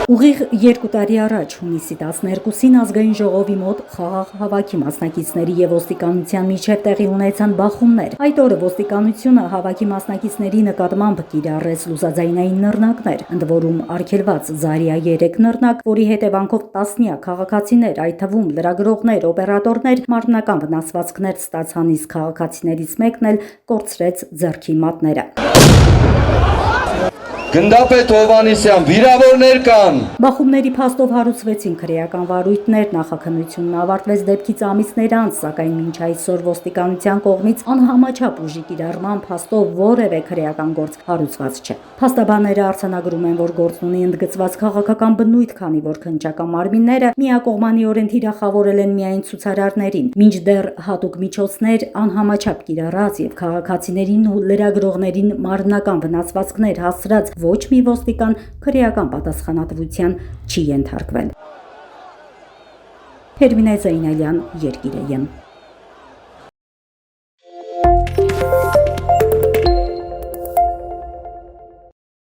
Ուղիղ 2 տարի առաջ հունիսի 12-ին ազգային ժողովի մոտ խաղաղ հավաքի մասնակիցների եւ ոստիկանության միջև տեղի ունեցան բախումներ։ Այդ օրը ոստիկանությունը հավաքի մասնակիցների նկատմամբ կիրառեց լուսաձայնային նռնակներ, ընդ որում արգելված Զարիա 3 նռնակ, որի հետևանքով տասնյակ քաղաքացիներ, այդ թվում լրագրողներ, օպերատորներ, մարմնական վնասվածքներ ստացան, իսկ քաղաքացիներից մեկն էլ կորցրեց ձեռքի մատները։ Գնդապետ Հովհաննիսյան, վիրավորներ կան։ Բախումների փաստով հարուցվեցին քրեական վարույթներ, նախաքննությունն ավարտվեց դեպքից ամիսներ անց, սակայն մինչ այսօր ոստիկանության կողմից անհամաչափ ուժի կիրառման փաստով որևէ քրեական գործ հարուցված չէ։ Փաստաբանները արձանագրում են, որ գործն ունի ընդգծված քաղաքական բնույթ, քանի որ քննչական մարմինները միակողմանիորեն թիրախավորել են միայն ցուցարարներին, մինչդեռ հատուկ միջոցներ անհամաչափ կիրառած եւ քաղաքացիներին ու լրագրողներին մարմնական վնասվածքներ հասցրած ոչ մի ոստիկան քրեական պատասխանատվության չի ենթարկվել։ Հերմինե Զայնալյան, Երկիր AM։